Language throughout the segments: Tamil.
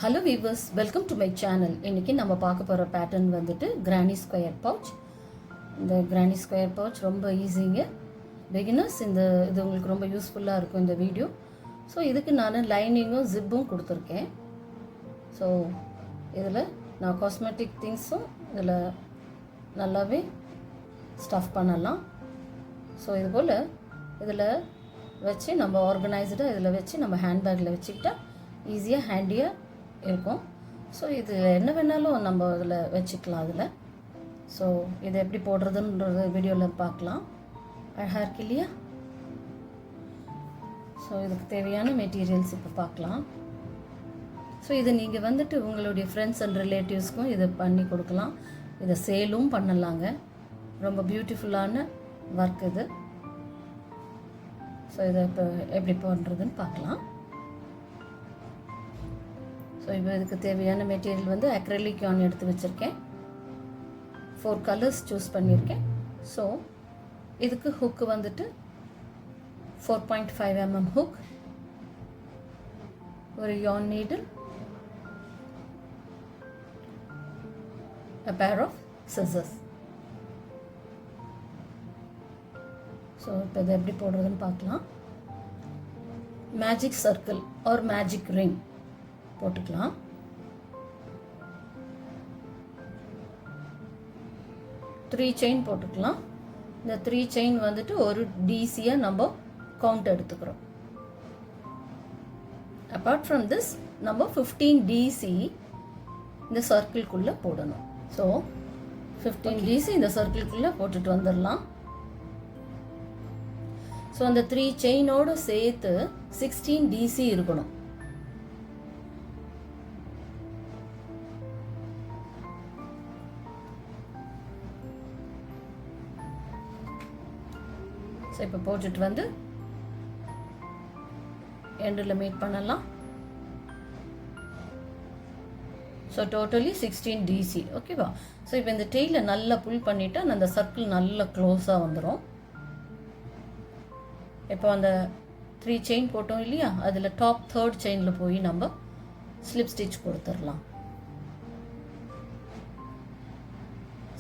Hello viewers, welcome to my channel. இன்றைக்கி நம்ம பார்க்க போகிற பேட்டர்ன் வந்துட்டு கிரானி ஸ்கொயர் பவுச். இந்த கிரானி ஸ்கொயர் பவுச் ரொம்ப ஈஸிங்க. பிகினர்ஸ் இது உங்களுக்கு ரொம்ப யூஸ்ஃபுல்லாக இருக்கும் இந்த வீடியோ. ஸோ இதுக்கு நான் லைனிங்கும் ஜிப்பும் கொடுத்துருக்கேன். ஸோ இதில் நான் காஸ்மெட்டிக் திங்ஸும் இதில் நல்லாவே ஸ்டஃப் பண்ணலாம். ஸோ இதுபோல் இதில் வச்சு நம்ம ஆர்கனைஸ்டாக இதில் வச்சு நம்ம ஹேண்ட்பேக்கில் வச்சுக்கிட்டா ஈஸியாக ஹேண்டியாக இருக்கும். ஸோ இது என்ன வேணாலும் நம்ம அதில் வச்சுக்கலாம் அதில். ஸோ இதை எப்படி போடுறதுன்றது வீடியோவில் பார்க்கலாம். அழகாக இருக்கு இல்லையா? ஸோ இதுக்கு தேவையான மெட்டீரியல்ஸ் இப்போ பார்க்கலாம். ஸோ இதை நீங்கள் வந்துட்டு உங்களுடைய ஃப்ரெண்ட்ஸ் அண்ட் ரிலேட்டிவ்ஸ்க்கும் இதை பண்ணி கொடுக்கலாம். இதை சேலும் பண்ணலாங்க. ரொம்ப பியூட்டிஃபுல்லான ஒர்க் இது. ஸோ இதை இப்போ எப்படி பண்ணுறதுன்னு பார்க்கலாம். ஸோ இப்போ இதுக்கு தேவையான மெட்டீரியல் வந்து அக்ரிலிக் yarn எடுத்து வச்சுருக்கேன். 4 கலர்ஸ் சூஸ் பண்ணியிருக்கேன். ஸோ இதுக்கு ஹுக்கு வந்துட்டு 4.5 mm ஹுக், ஒரு yarn needle, a pair of scissors. So இப்போ இதை எப்படி போடுறதுன்னு பார்க்கலாம். Magic circle or magic ring போட்டுக்கலாம். த்ரீ செயின் போட்டுக்கலாம். இந்த 3 செயின் வந்துட்டு ஒரு டிசியாக நம்ம கவுண்ட் எடுத்துக்கிறோம். அப்பார்ட் ஃப்ரம் திஸ் நம்ம 15 டிசி இந்த சர்க்கிள்குள்ளே போடணும். ஸோ 15 டிசி இந்த சர்க்கிள்குள்ளே போட்டுட்டு வந்துடலாம். ஸோ அந்த 3 செயினோடு சேர்த்து 16 டிசி இருக்கணும். ஸோ இப்போ போட்டுட்டு வந்து எண்டில் மீட் பண்ணலாம். So totally 16 DC. ஓகேவா? ஸோ இப்போ இந்த டெய்லில் நல்லா புல் பண்ணிவிட்டு அந்த சர்க்கிள் நல்லா க்ளோஸாக வந்துடும். இப்போ அந்த 3 செயின் போட்டோம் இல்லையா, அதில் டாப் 3rd செயினில் போய் நம்ம ஸ்லிப் ஸ்டிச் கொடுத்துடலாம்.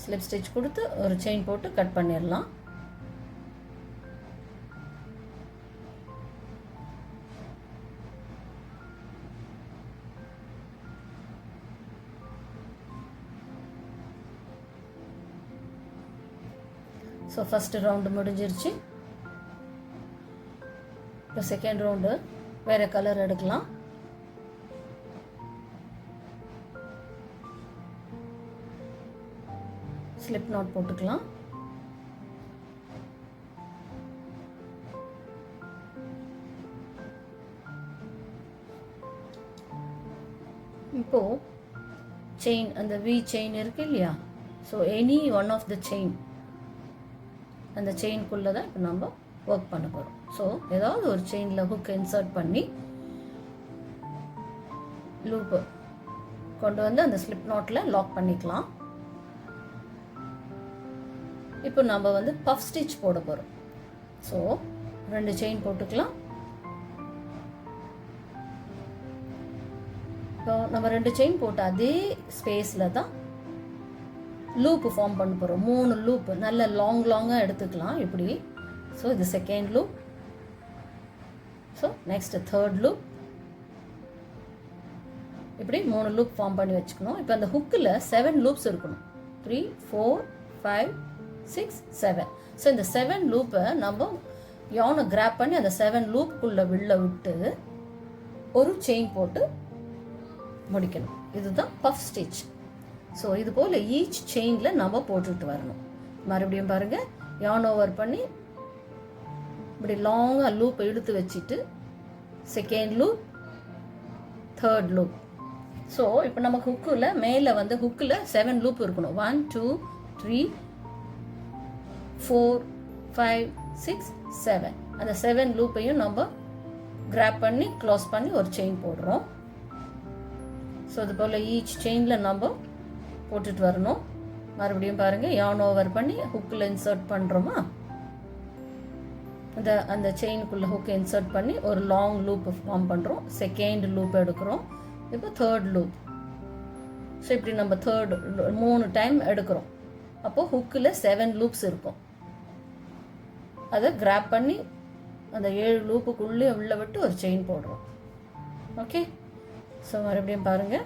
ஸ்லிப் ஸ்டிச் கொடுத்து ஒரு செயின் போட்டு கட் பண்ணிடலாம். ஸோ ஃபஸ்ட்டு ரவுண்டு முடிஞ்சிருச்சு. இப்போ செகண்ட் ரவுண்டு வேறு கலர் எடுக்கலாம். ஸ்லிப் நாட் போட்டுக்கலாம். இப்போது செயின், அந்த வி செயின் இருக்கு இல்லையா, so any one of the chain, அந்த செயின்குள்ளே தான் இப்போ நம்ம ஒர்க் பண்ண போகிறோம். ஸோ ஏதாவது ஒரு செயினில் ஹுக் இன்சர்ட் பண்ணி லூப்பு கொண்டு வந்து அந்த ஸ்லிப் நாட்டில் லாக் பண்ணிக்கலாம். இப்போ நம்ம வந்து பஃப் ஸ்டிச் போட போகிறோம். ஸோ 2 செயின் போட்டுக்கலாம். இப்போ நம்ம 2 செயின் போட்டு அதே ஸ்பேஸில் தான் லூப்பு ஃபார்ம் பண்ண போகிறோம். 3 லூப்பு நல்ல லாங்காக எடுத்துக்கலாம் இப்படி. ஸோ இது second loop. So next 3rd loop. இப்படி 3 லூப் ஃபார்ம் பண்ணி வச்சுக்கணும். இப்போ அந்த ஹுக்கில் 7 லூப்ஸ் இருக்கணும். 3, 4, 5, 6, 7. ஸோ இந்த 7 லூப்பை நம்ம யானை கிராப் பண்ணி அந்த 7 லூப்புக்குள்ளே விட்டு ஒரு செயின் போட்டு முடிக்கணும். இதுதான் பஃப் ஸ்டிச். ஸோ இது போல் ஈச் செயினில் நம்ம போட்டுட்டு வரணும். மறுபடியும் பாருங்கள், யான் ஓவர் பண்ணி இப்படி லாங்காக லூப் இழுத்து வச்சுட்டு second loop, 3rd loop. So இப்போ நம்ம ஹுக்கில் மேலே வந்து ஹுக்கில் 7 லூப் இருக்கணும். 1, 2, 3, 4, 5, 6, 7. அந்த 7 லூப்பையும் நம்ம கிராப் பண்ணி க்ளோஸ் பண்ணி ஒரு செயின் போடுறோம். ஸோ இது போல் ஈச் செயினில் நம்ம போட்டுட்டு வரணும். மறுபடியும் பாருங்கள், யான் ஓவர் பண்ணி ஹுக்கில் இன்சர்ட் பண்ணுறோமா, அந்த செயினுக்குள்ளே ஹுக்கை இன்சர்ட் பண்ணி ஒரு லாங் லூப் ஃபார்ம் பண்ணுறோம். செகண்ட் லூப் எடுக்கிறோம். இப்போ தேர்ட் லூப். ஸோ இப்படி நம்ம தேர்டு 3 டைம் எடுக்கிறோம். அப்போது ஹுக்கில் 7 லூப்ஸ் இருக்கும். அதை கிராப் பண்ணி அந்த 7 லூப்புக்குள்ளே உள்ள விட்டு ஒரு செயின் போடுறோம். ஓகே, ஸோ மறுபடியும் பாருங்கள்.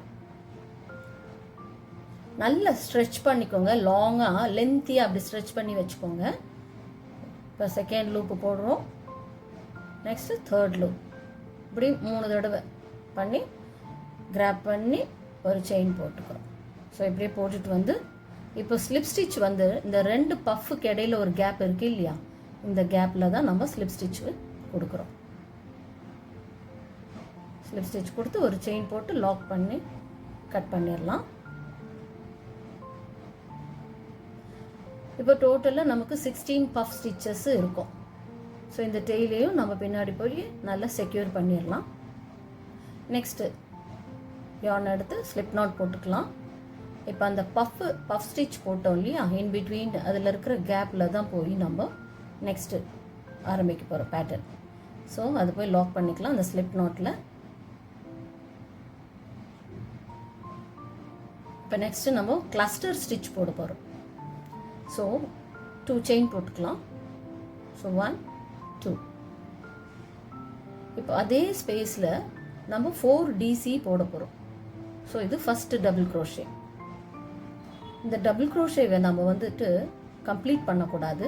நல்லா ஸ்ட்ரெச் பண்ணிக்கோங்க, லாங்காக லென்த்தியாக அப்படி ஸ்ட்ரெச் பண்ணி வச்சுக்கோங்க. இப்போ செகண்ட் லூப்பு போடுறோம். Next third loop. இப்படி 3 தடவை பண்ணி கிராப் பண்ணி ஒரு செயின் போட்டுக்கிறோம். ஸோ இப்படியே போட்டுட்டு வந்து இப்போ ஸ்லிப் ஸ்டிச் வந்து இந்த 2 பஃப்புக்கு இடையில ஒரு கேப் இருக்குது இல்லையா, இந்த கேப்பில் தான் நம்ம ஸ்லிப் ஸ்டிச் கொடுக்குறோம். ஸ்லிப் ஸ்டிச் கொடுத்து ஒரு செயின் போட்டு லாக் பண்ணி கட் பண்ணிடலாம். இப்போ டோட்டலாக நமக்கு 16 பஃப் ஸ்டிச்சஸ் இருக்கும். ஸோ இந்த டெய்லையும் நம்ம பின்னாடி போய் நல்லா செக்யூர் பண்ணிடலாம். நெக்ஸ்ட்டு யார்ன் எடுத்து ஸ்லிப் நாட் போட்டுக்கலாம். இப்போ அந்த பஃப் ஸ்டிச் போட்டோம் இல்லையா, இன் பிட்வீன் அதில் இருக்கிற கேப்பில் தான் போய் நம்ம நெக்ஸ்ட்டு ஆரம்பிக்க போகிறோம் பேட்டர்ன். ஸோ அது போய் லாக் பண்ணிக்கலாம் அந்த ஸ்லிப் நாட்டில். இப்போ நெக்ஸ்ட்டு நம்ம கிளஸ்டர் ஸ்டிச் போட போகிறோம். ஸோ 2 செயின் போட்டுக்கலாம். ஸோ 1 2. இப்போ அதே ஸ்பேஸில் நம்ம 4 DC போட போகிறோம். ஸோ இது ஃபஸ்ட்டு டபுள் க்ரோஷே. இந்த டபுள் க்ரோஷேவை நம்ம வந்துட்டு கம்ப்ளீட் பண்ணக்கூடாது,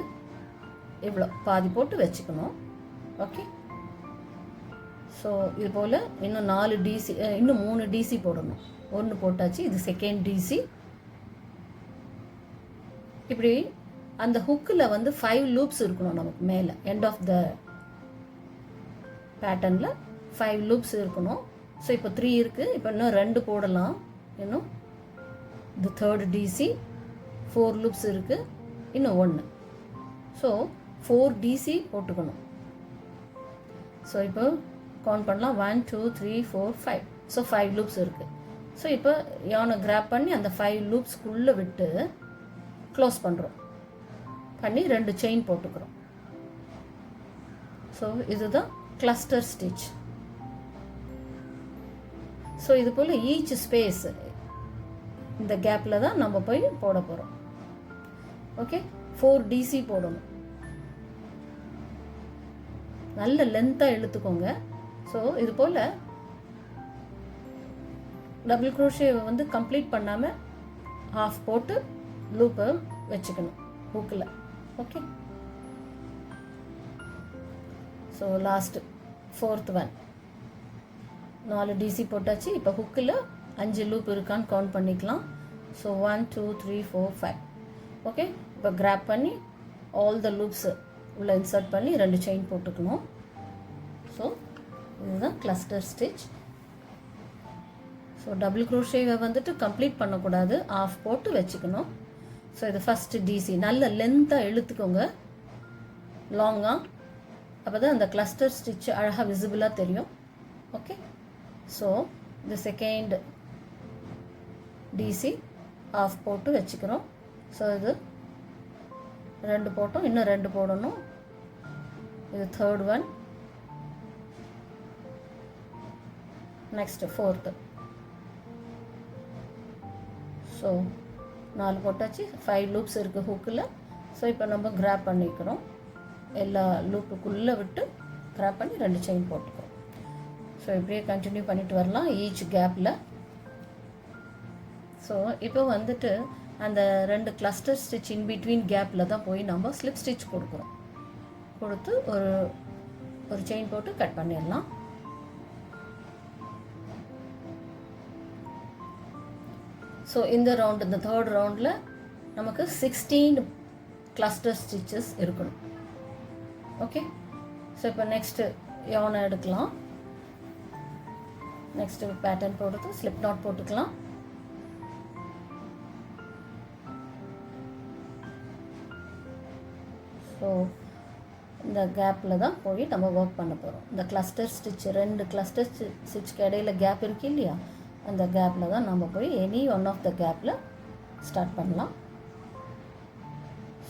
இவ்வளோ பாதி போட்டு வச்சுக்கணும். ஓகே, ஸோ இது போல் இன்னும் 4 DC, இன்னும் 3 DC போடணும். 1 போட்டாச்சு, இது செகண்ட் DC. இப்படி அந்த ஹுக்கில் வந்து 5 லூப்ஸ் இருக்கணும் நமக்கு மேலே. எண்ட் ஆஃப் த பேட்டர்னில் 5 லூப்ஸ் இருக்கணும். ஸோ இப்போ 3 இருக்குது, இப்போ இன்னும் 2 போடலாம். இன்னும் இது தேர்ட் DC, 4 லூப்ஸ் இருக்குது, இன்னும் 1. ஸோ 4 DC போட்டுக்கணும். ஸோ இப்போ கவுண்ட் பண்ணலாம். 1 2 3 4 5. ஸோ 5 லூப்ஸ் இருக்குது. ஸோ இப்போ யானை கிராப் பண்ணி அந்த 5 லூப்ஸ்க்குள்ளே விட்டு க்ளோஸ் பண்ணுறோம். பண்ணி 2 செயின் போட்டுக்கிறோம். ஸோ இதுதான் கிளஸ்டர் ஸ்டிச். ஸோ இது போல் ஈச் ஸ்பேஸ் இந்த கேப்பில் தான் நம்ம போய் போட போகிறோம். ஓகே, 4 DC போடணும். நல்ல லென்த்தாக இழுத்துக்கோங்க. ஸோ இது போல் டபுள் க்ரோஷேவை வந்து கம்ப்ளீட் பண்ணாமல் ஹாஃப் போட்டு லூப்பை வச்சுக்கணும் ஹூக்கில். Okay, so last 4th one 4 DC போட்டாச்சு. இப்போ ஹுக்கில் 5 லூப் இருக்கான்னு கவுண்ட் பண்ணிக்கலாம். ஸோ 1 2 3 4 5. ஓகே, இப்போ கிராப் பண்ணி ஆல் த லூப்ஸ் உள்ள இன்சர்ட் பண்ணி 2 செயின் போட்டுக்கணும். ஸோ இதுதான் கிளஸ்டர் ஸ்டிச். ஸோ டபுள் க்ரோஷேவை வந்துட்டு கம்ப்ளீட் பண்ணக்கூடாது, ஆஃப் போட்டு வச்சுக்கணும். ஸோ இது ஃபஸ்ட்டு DC. நல்ல லென்த்தாக இழுத்துக்கோங்க, லாங்காக. அப்போ தான் அந்த கிளஸ்டர் ஸ்டிச் அழகாக விசிபிளாக தெரியும். ஓகே, ஸோ இந்த செகண்ட் DC ஆஃப் போட்டு வச்சுக்கிறோம். ஸோ இது 2 போட்டோம், இன்னும் 2 போடணும். இது third one. Next 4th. So 4 போட்டாச்சு. 5 லூப்ஸ் இருக்குது ஹூக்கில். ஸோ இப்போ நம்ம கிராப் பண்ணிக்கிறோம். எல்லா லூப்புக்குள்ளே விட்டு கிராப் பண்ணி 2 செயின் போட்டுக்கிறோம். ஸோ இப்படியே கண்டினியூ பண்ணிட்டு வரலாம் ஈச் கேப்பில். ஸோ இப்போ வந்துட்டு அந்த 2 கிளஸ்டர் ஸ்டிச் இன் பிட்வீன் கேப்பில் தான் போய் நம்ம ஸ்லிப் ஸ்டிச் கொடுக்குறோம். கொடுத்து ஒரு செயின் போட்டு கட் பண்ணிடலாம். ஸோ இந்த ரவுண்டு, இந்த தேர்ட் ரவுண்டில் நமக்கு 16 கிளஸ்டர் ஸ்டிச்சஸ் இருக்கணும். ஓகே, ஸோ இப்போ நெக்ஸ்ட்டு யானை எடுக்கலாம். நெக்ஸ்ட்டு பேட்டர்ன் போடுறது ஸ்லிப் நாட் போட்டுக்கலாம். ஸோ இந்த கேப்பில் தான் போய் நம்ம ஒர்க் பண்ண போகிறோம். இந்த கிளஸ்டர் ஸ்டிச் 2 கிளஸ்டர் ஸ்டிச்சுக்கு இடையில கேப் இருக்கு இல்லையா, அந்த கேப்பில் தான் நம்ம போய் எனி ஒன் ஆஃப் த கேப்பில் ஸ்டார்ட் பண்ணலாம்.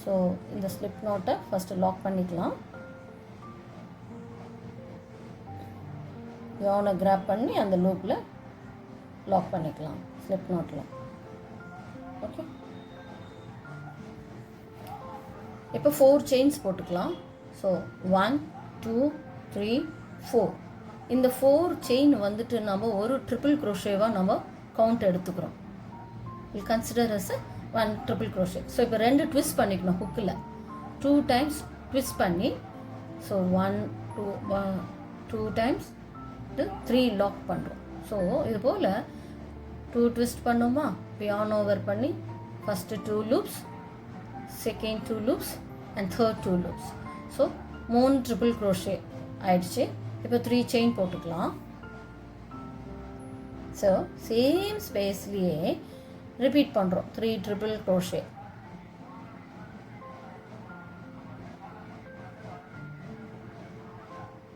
ஸோ இந்த ஸ்லிப் நாட்டை ஃபஸ்ட்டு லாக் பண்ணிக்கலாம். யானை கிராப் பண்ணி அந்த லூப்பில் லாக் பண்ணிக்கலாம் ஸ்லிப் நாட்டில். ஓகே, இப்போ 4 செயின்ஸ் போட்டுக்கலாம். ஸோ 1 2 3 4. இந்த 4 செயின் வந்துட்டு நம்ம ஒரு ட்ரிபிள் க்ரோஷேவாக நம்ம கவுண்ட் எடுத்துக்கிறோம். Will consider as 1 triple crochet. So இப்போ 2 ட்விஸ்ட் பண்ணிக்கணும் ஹுக்கில். 2 டைம்ஸ் ட்விஸ்ட் பண்ணி, ஸோ 1 2 டைம்ஸ் 3 லாக் பண்ணுறோம். ஸோ இது போல் 2 ட்விஸ்ட் பண்ணோமா, பியான் ஓவர் பண்ணி first 2 loops, second 2 loops and third 2 loops. So 3 triple crochet ஆயிடுச்சு. இப்போ 3 செயின் போட்டுக்கலாம். ஸோ சேம் ஸ்பேஸ்லேயே ரிப்பீட் பண்ணுறோம் 3 triple crochet.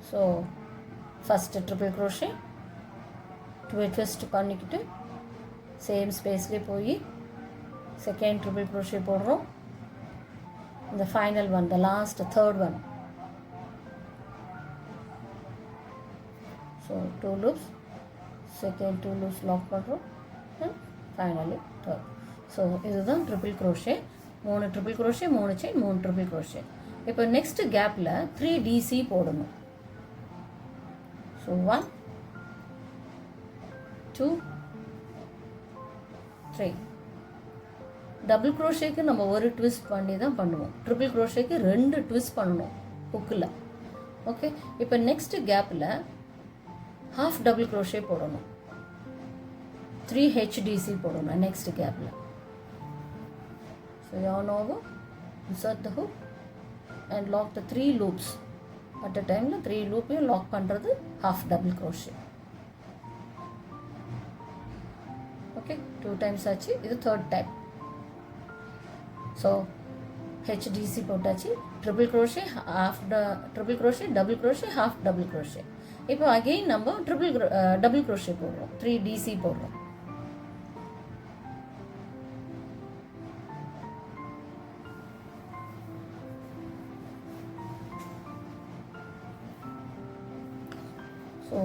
So first triple crochet 2 twist பண்ணிக்கிட்டு சேம் ஸ்பேஸ்லேயே போய் செகண்ட் ட்ரிபிள் க்ரோஷே போடுறோம். இந்த final one, the last third one. So 2 loops, second 2 loops lock பண்ணுறோம் அண்ட் ஃபைனலி தேர்ட். ஸோ இதுதான் triple crochet. 3 triple crochet, 3 chain, 3 triple crochet. இப்போ நெக்ஸ்ட் கேப்பில் 3 DC போடணும். ஸோ 1 2 3. டபுள் க்ரோஷேக்கு நம்ம ஒரு ட்விஸ்ட் பண்ணி தான் பண்ணுவோம். ட்ரிபிள் க்ரோஷேக்கு 2 ட்விஸ்ட் பண்ணணும் ஹுக்கில். ஓகே, இப்போ நெக்ஸ்ட் கேப்பில் ஹாஃப் டபுள் க்ரோஷே போடணும். 3 HDC போடணும் நெக்ஸ்ட் கேப்பில். So yarn over, insert the hook and lock the 3 loops. At a டைமில் 3 லூப்பையும் லாக் பண்ணுறது half double crochet. Okay, 2 times ஆச்சு. இது தேர்ட் டைம். ஸோ HDC போட்டாச்சு. Triple crochet, triple crochet, double crochet, half double crochet. இப்போ அகெயின் நம்ம டபுள் க்ரோஷே போடுறோம், 3 DC போடுறோம். ஸோ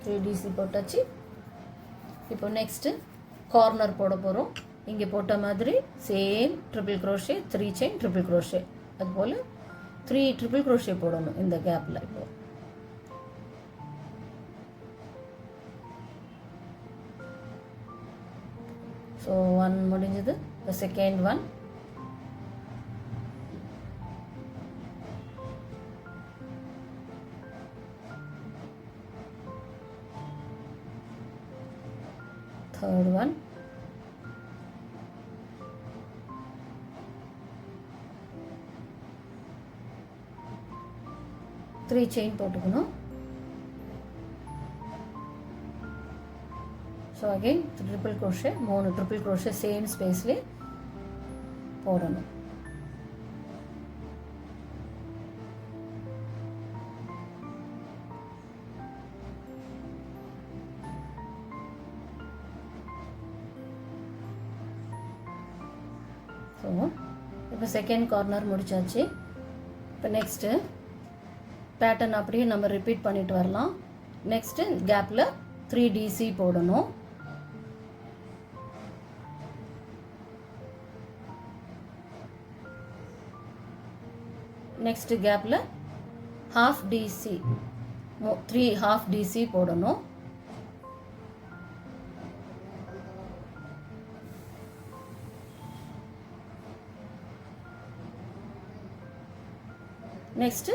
3 DC போட்டாச்சு. இப்போ நெக்ஸ்ட்டு கார்னர் போட போகிறோம். இங்கே போட்ட மாதிரி same triple crochet, 3 chain, triple crochet. அதுபோல் 3 ட்ரிபிள் க்ரோஷே போடணும் இந்த கேப்பில். இப்போ ஸோ 1 முடிஞ்சது. இப்போ second one, third one, three chain போட்டுக்கணும். So again triple crochet, 3 triple crochet same ஸ்பேஸ்லேயே போடணும். ஸோ இப்போ செகண்ட் கார்னர் முடிச்சாச்சு. இப்போ நெக்ஸ்ட்டு பேட்டர்ன் அப்படியே நம்ம ரிப்பீட் பண்ணிட்டு வரலாம். நெக்ஸ்ட்டு கேப்பில் 3 DC போடணும். நெக்ஸ்ட் கேப்பில் ஹாஃப் DC, 3 ஹாஃப் DC போடணும். நெக்ஸ்ட்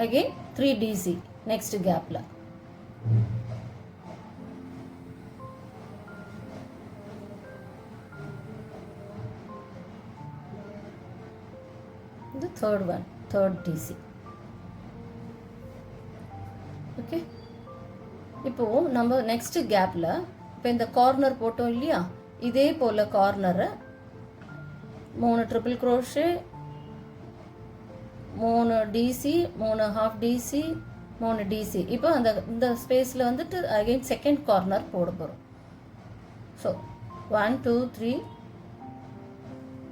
அகெயின் 3 DC நெக்ஸ்ட் கேப்பில். இது third one, third DC. Okay, இப்போது நம்ம நெக்ஸ்ட் கேப்பில் இப்போ இந்த கார்னர் போட்டோம் இல்லையா, இதே போல் கார்னரை 3 triple crochet, 3 DC, 3 half DC, 3 DC. இப்போ இந்த ஸ்பேஸில் வந்துட்டு அகெயின் செகண்ட் கார்னர் போட போகிறோம். ஸோ 1 2 3,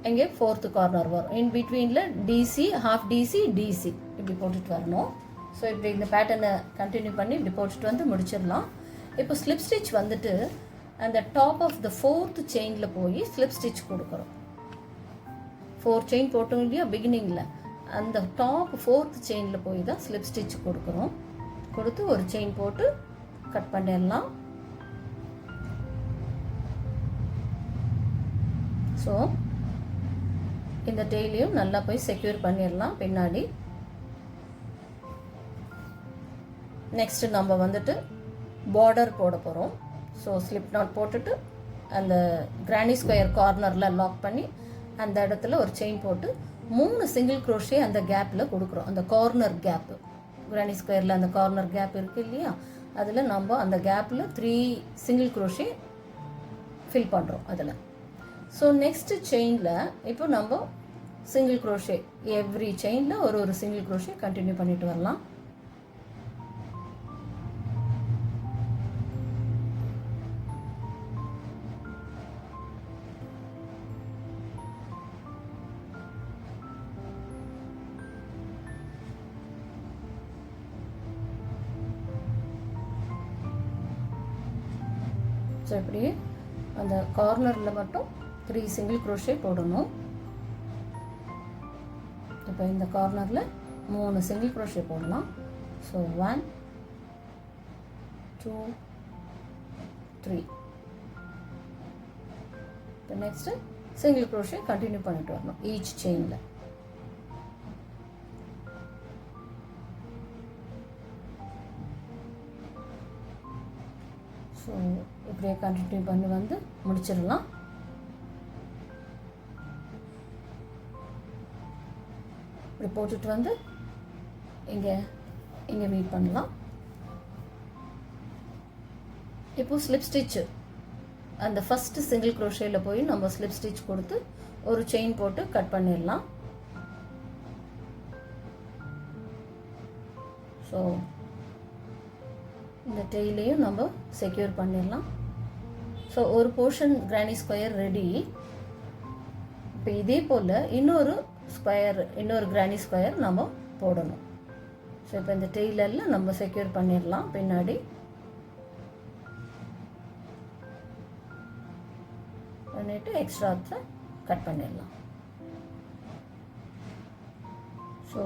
இங்கே ஃபோர்த்து கார்னர் வரும். இன் பிட்வீனில் DC, ஹாஃப் DC, DC இப்படி போட்டுட்டு வரணும். ஸோ இப்படி இந்த பேட்டர்னை கண்டினியூ பண்ணி இப்படி போட்டுட்டு வந்து முடிச்சிடலாம். இப்போ ஸ்லிப் ஸ்டிச் வந்துட்டு அந்த டாப் ஆஃப் த 4th செயினில் போய் ஸ்லிப் ஸ்டிச் கொடுக்குறோம். 4 செயின் போட்டோம் இல்லையா பிகினிங்கில், அந்த டாப் 4th செயினில் போய் தான் ஸ்லிப் ஸ்டிச் கொடுக்குறோம். கொடுத்து ஒரு செயின் போட்டு கட் பண்ணிடலாம். ஸோ இந்த டெய்லையும் நல்லா போய் செக்யூர் பண்ணிடலாம் பின்னாடி. நெக்ஸ்ட்டு நம்ம வந்துட்டு பார்டர் போட போகிறோம். ஸோ ஸ்லிப் நாட் போட்டுட்டு அந்த கிரானி ஸ்கொயர் கார்னரில் லாக் பண்ணி அந்த இடத்துல ஒரு செயின் போட்டு 3 சிங்கிள் க்ரோஷே அந்த கேப்பில் கொடுக்குறோம். அந்த கார்னர் கேப்பு, கிரானி ஸ்கொயரில் அந்த கார்னர் கேப் இருக்குது இல்லையா, அதில் நம்ம அந்த கேப்பில் 3 சிங்கிள் க்ரோஷே ஃபில் பண்ணுறோம் அதில். ஸோ நெக்ஸ்ட்டு செயினில் இப்போ நம்ம சிங்கிள் க்ரோஷே எவ்ரி செயினில் ஒரு சிங்கிள் க்ரோஷே கண்டினியூ பண்ணிட்டு வரலாம். ஸோ இப்படி அந்த கார்னரில் மட்டும் 3 சிங்கிள் க்ரோஷே போடணும். இப்போ இந்த கார்னரில் 3 சிங்கிள் க்ரோஷே போடலாம். ஸோ 1 2 3. இப்போ நெக்ஸ்ட்டு சிங்கிள் க்ரோஷே கண்டினியூ பண்ணிட்டு வரணும் ஈச் செயினில். ஸோ இப்படியே கண்டினியூ பண்ணி வந்து முடிச்சிடலாம். இப்படி போட்டுட்டு வந்து இங்கே மீட் பண்ணலாம். இப்போ ஸ்லிப் ஸ்டிச்சு அந்த ஃபஸ்ட்டு சிங்கிள் க்ரோஷேயில் போய் நம்ம ஸ்லிப் ஸ்டிச் கொடுத்து ஒரு செயின் போட்டு கட் பண்ணிடலாம். ஸோ இந்த டெய்லையும் நம்ம செக்யூர் பண்ணிடலாம். ஸோ ஒரு போர்ஷன் கிரானி ஸ்கொயர் ரெடி. இப்போ இதே போல் இன்னொரு கிரானி ஸ்கொயர் நம்ம போடணும். ஸோ இப்போ இந்த டெய்லரில் நம்ம செக்யூர் பண்ணிடலாம் பின்னாடி. பண்ணிட்டு எக்ஸ்ட்ரா கட் பண்ணிடலாம். ஸோ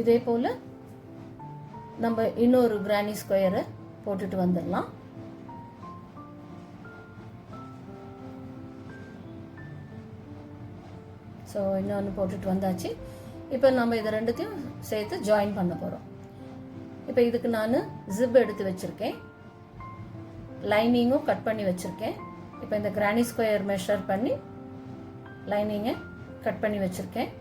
இதே போல் நம்ம இன்னொரு கிரானி ஸ்கொயரை போட்டுட்டு வந்துடலாம். ஸோ இன்னொன்று போட்டுட்டு வந்தாச்சு. இப்போ நம்ம இதை ரெண்டுத்தையும் சேர்த்து ஜாயின் பண்ண போகிறோம். இப்போ இதுக்கு நான் ஜிப் எடுத்து வச்சுருக்கேன், லைனிங்கும் கட் பண்ணி வச்சுருக்கேன். இப்போ இந்த கிரானி ஸ்கொயர் மெஷர் பண்ணி லைனிங்கை கட் பண்ணி வச்சுருக்கேன்.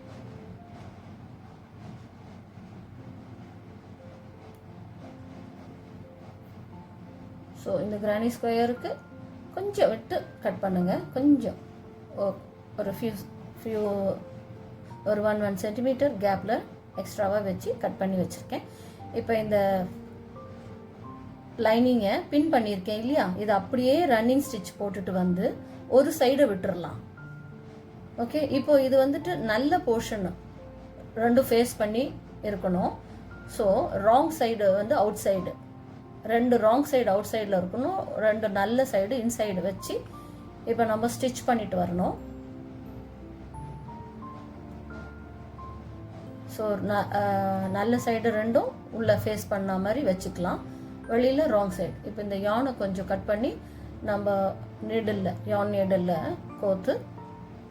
ஸோ இந்த கிரானி ஸ்கொயருக்கு கொஞ்சம் விட்டு கட் பண்ணுங்கள். கொஞ்சம் ஒரு ஒரு 1 சென்டிமீட்டர் கேப்பில் எக்ஸ்ட்ராவாக வச்சு கட் பண்ணி வச்சுருக்கேன். இப்போ இந்த லைனிங்கை பின் பண்ணியிருக்கேன் இல்லையா, இது அப்படியே ரன்னிங் ஸ்டிச் போட்டுட்டு வந்து ஒரு சைடை விட்டுறலாம். ஓகே, இப்போ இது வந்துட்டு நல்ல போர்ஷன் ரெண்டும் ஃபேஸ் பண்ணி இருக்கணும். ஸோ ராங் சைடு வந்து out side, 2 wrong side out சைடில் இருக்கணும், 2 நல்ல சைடு இன்சைடு வச்சு இப்போ நம்ம ஸ்டிச் பண்ணிட்டு வரணும். ஸோ நல்ல சைடு ரெண்டும் உள்ளே ஃபேஸ் பண்ண மாதிரி வச்சுக்கலாம், வெளியில் ராங் சைடு. இப்போ இந்த யானை கொஞ்சம் கட் பண்ணி நம்ம யான் நீடலில் கோர்த்து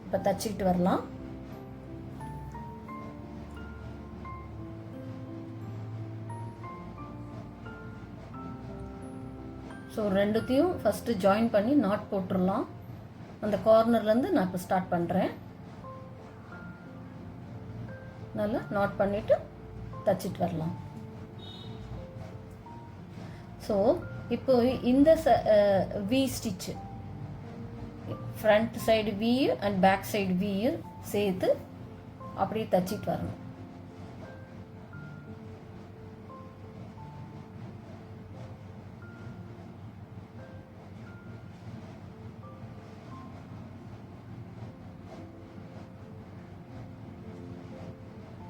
இப்போ தச்சிக்கிட்டு வரலாம். ஸோ ரெண்டுத்தையும் ஃபஸ்ட்டு ஜாயின் பண்ணி நாட் போட்டுடலாம். அந்த கார்னர்லேருந்து நான் இப்போ ஸ்டார்ட் பண்ணுறேன். நல்லா நாட் பண்ணிவிட்டு தச்சிட்டு வரலாம். ஸோ இப்போ இந்த V stitch, front side V and back side V சேர்த்து அப்படியே தச்சிட்டு வரணும்.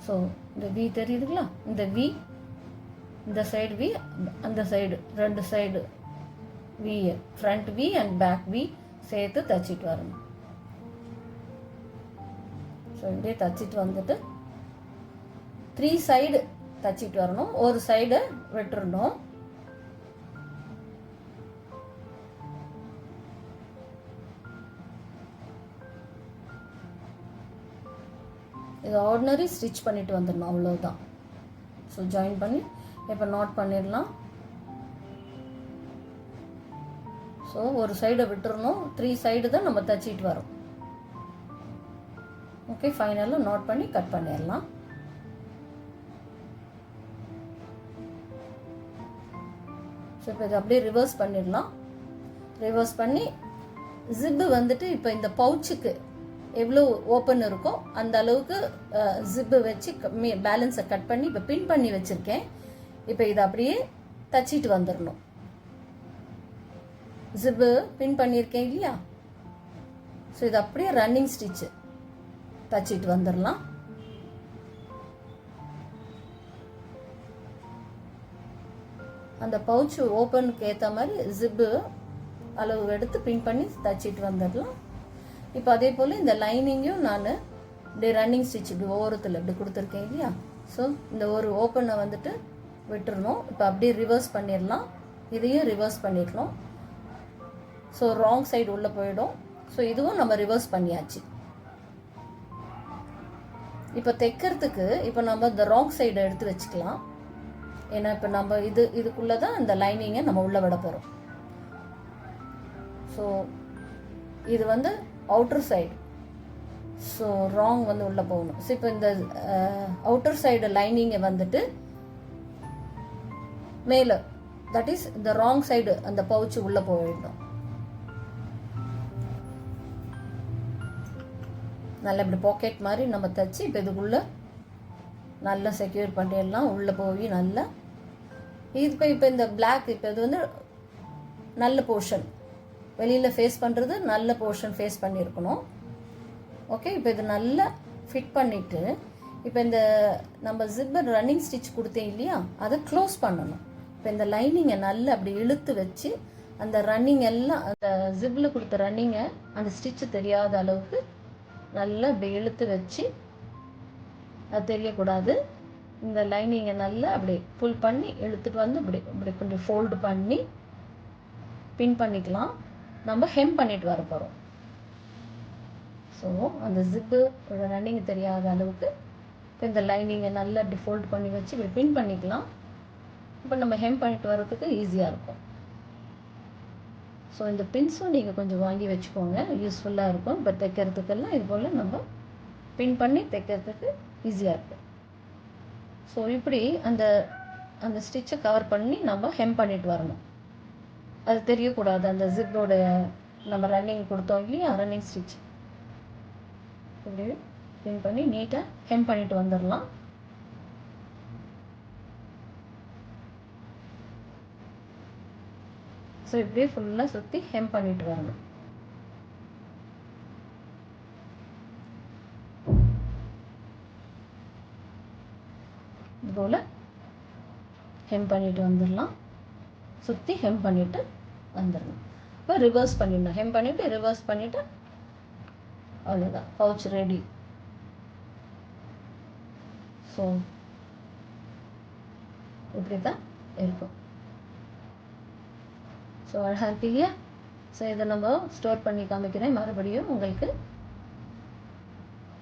ஸோ இந்த வி தெரியுதுங்களா, இந்த வி இந்த சைடு வி அந்த side 2 side V, front V and back V சேர்த்து தைச்சிட்டு வரணும். ஸோ இப்படியே தைச்சிட்டு வந்துட்டு 3 சைடு தைச்சிட்டு வரணும். ஒரு சைடை விட்டுறணும். இது ஆர்டினரி ஸ்டிச் பண்ணிட்டு வந்துடணும், அவ்வளோதான். ஸோ ஜாயின் பண்ணி இப்போ நாட் பண்ணிடலாம். ஸோ ஒரு சைடை விட்டுறணும். 3 சைடு தான் நம்ம தைச்சிட்டு வரோம். ஓகே, ஃபைனலாக நாட் பண்ணி கட் பண்ணிடலாம். ஸோ இப்போ இது அப்படியே ரிவர்ஸ் பண்ணிடலாம். ரிவர்ஸ் பண்ணி ஜிப்பு வந்துட்டு இப்போ இந்த பவுச்சுக்கு எவ்வளோ ஓப்பன் இருக்கோ அந்த அளவுக்கு ஜிப்பு வச்சு பேலன்ஸை கட் பண்ணி இப்போ பின் பண்ணி வச்சுருக்கேன். இப்போ இதை அப்படியே தச்சிட்டு வந்துடணும். ஜிப்பு பின் பண்ணியிருக்கேன் இல்லையா? ஸோ இது அப்படியே ரன்னிங் ஸ்டிச்சு தச்சிட்டு வந்துடலாம். அந்த பவுச்சு ஓப்பனுக்கு ஏற்ற மாதிரி ஜிப்பு அளவு எடுத்து பின் பண்ணி தச்சிட்டு வந்துடலாம். இப்போ அதே போல் இந்த லைனிங்கையும் நான் இப்படி ரன்னிங் ஸ்டிச் இப்படி ஓரத்தில் இப்படி கொடுத்துருக்கேன் இல்லையா? ஸோ இந்த ஒரு ஓப்பனை வந்துட்டு விட்டுறணும். இப்போ அப்படியே ரிவர்ஸ் பண்ணிடலாம். இதையும் ரிவர்ஸ் பண்ணிடலாம். ஸோ ராங் சைடு உள்ளே போயிடும். ஸோ இதுவும் நம்ம ரிவர்ஸ் பண்ணியாச்சு. இப்போ தைக்கிறதுக்கு இப்போ நம்ம இந்த ராங் சைடை எடுத்து வச்சுக்கலாம். ஏன்னா இப்போ நம்ம இதுக்குள்ளே தான் இந்த லைனிங்கை நம்ம உள்ளே விட போகிறோம். ஸோ இது வந்து அவுட்டர் சைடு. ஸோ ராங் வந்து உள்ளே போகணும். ஸோ இப்போ இந்த அவுட்டர் சைடு லைனிங்கை வந்துட்டு மேலே, தட் இஸ் இந்த ராங் சைடு அந்த பவுச்சு உள்ளே போயிடணும். நல்லா இப்படி பாக்கெட் மாதிரி நம்ம தைச்சி இப்போ இதுக்குள்ளே நல்லா செக்யூர் பண்ணிடலாம். உள்ளே போய் நல்லா இப்போ இந்த பிளாக், இப்போ இது வந்து நல்ல போர்ஷன் வெளியில் ஃபேஸ் பண்ணுறது, நல்ல போர்ஷன் ஃபேஸ் பண்ணியிருக்கணும். ஓகே, இப்போ இது நல்லா ஃபிட் பண்ணிவிட்டு இப்போ இந்த நம்ம ஜிப்பர் ரன்னிங் ஸ்டிச் கொடுத்தேன் இல்லையா, அதை க்ளோஸ் பண்ணணும். இப்போ இந்த லைனிங்கை நல்லா அப்படி இழுத்து வச்சு அந்த ரன்னிங் எல்லாம், அந்த ஜிப்பில் கொடுத்த ரன்னிங்கை அந்த ஸ்டிச்சு தெரியாத அளவுக்கு நல்லா இப்படி இழுத்து வச்சு, அது தெரியக்கூடாது. இந்த லைனிங்கை நல்லா அப்படி புல் பண்ணி இழுத்துட்டு வந்து இப்படி கொஞ்சம் ஃபோல்டு பண்ணி பின் பண்ணிக்கலாம். நம்ம ஹெம் பண்ணிட்டு வர போகிறோம். ஸோ அந்த ஜிப்பு ரன்னிங் தெரியாத அளவுக்கு இப்போ இந்த லைனிங்கை நல்லா இப்படி ஃபோல்டு பண்ணி வச்சு இப்படி பின் பண்ணிக்கலாம். இப்போ நம்ம ஹெம் பண்ணிட்டு வர்றதுக்கு ஈஸியாக இருக்கும். ஸோ இந்த பின்ஸும் நீங்கள் கொஞ்சம் வாங்கி வச்சுக்கோங்க, யூஸ்ஃபுல்லாக இருக்கும். இப்போ தைக்கிறதுக்கெல்லாம் இது போல் நம்ம பின் பண்ணி தைக்கிறதுக்கு ஈஸியாக இருக்கும். ஸோ இப்படி அந்த அந்த ஸ்டிச்சை கவர் பண்ணி நம்ம ஹெம் பண்ணிட்டு வரணும். அது தெரியக்கூடாது. அந்த ஜிப்போட நம்ம ரன்னிங் கொடுத்தோம் இல்லையா, ரன்னிங் ஸ்டிச் இப்படி பின் பண்ணி நீட்டாக ஹெம் பண்ணிட்டு வந்துடலாம். ஸோ இப்படியே ஃபுல்லாக சுற்றி ஹெம் பண்ணிட்டு வரணும். இதுபோல் ஹெம் பண்ணிட்டு வந்துடலாம். சுற்றி ஹெம் பண்ணிட்டு வந்துடணும். இப்போ ரிவர்ஸ் பண்ணிடணும். ஹெம் பண்ணிவிட்டு ரிவர்ஸ் பண்ணிவிட்டு அவ்வளோதான், பவுச் ரெடி. ஸோ இப்படி தான் இருக்கும். ஸோ அழகாக இருக்கு இல்லையா? ஸோ இதை நம்ம ஸ்டோர் பண்ணி காமிக்கிறேன். மறுபடியும் உங்களுக்கு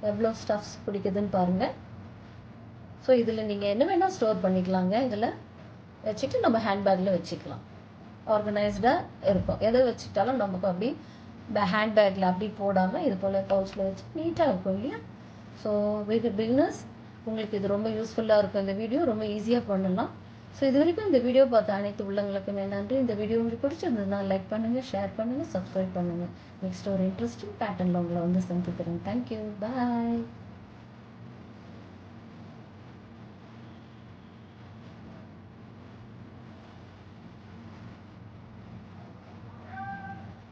எவ்வளோ ஸ்டஃப்ஸ் பிடிக்குதுன்னு பாருங்கள். ஸோ இதில் நீங்கள் என்ன வேணால் ஸ்டோர் பண்ணிக்கலாங்க. இதில் வச்சுட்டு நம்ம ஹேண்ட்பேக்கில் வச்சுக்கலாம். ஆர்கனைஸ்டாக இருக்கும். எதை வச்சுக்கிட்டாலும் நமக்கு அப்படி ஹேண்ட்பேக்கில் அப்படி போடாமல் இது போல் பவுச்சில் வச்சு நீட்டாக இருக்கும் இல்லையா? ஸோ பிகினர்ஸ், உங்களுக்கு இது ரொம்ப யூஸ்ஃபுல்லாக இருக்கும். இந்த வீடியோ ரொம்ப ஈஸியாக பண்ணலாம். ஸோ இது வரைக்கும் இந்த வீடியோ பார்த்த அனைத்து உள்ளங்களுக்குமே நன்றி. இந்த வீடியோ உங்களுக்கு பிடிச்சிருந்ததுன்னா லைக் பண்ணுங்கள், ஷேர் பண்ணுங்கள், சப்ஸ்கிரைப் பண்ணுங்கள். நெக்ஸ்ட் ஒரு இன்ட்ரெஸ்டிங் பேட்டர்னில் உங்களை வந்து சந்திக்கிறேன். தேங்க்யூ, பாய்.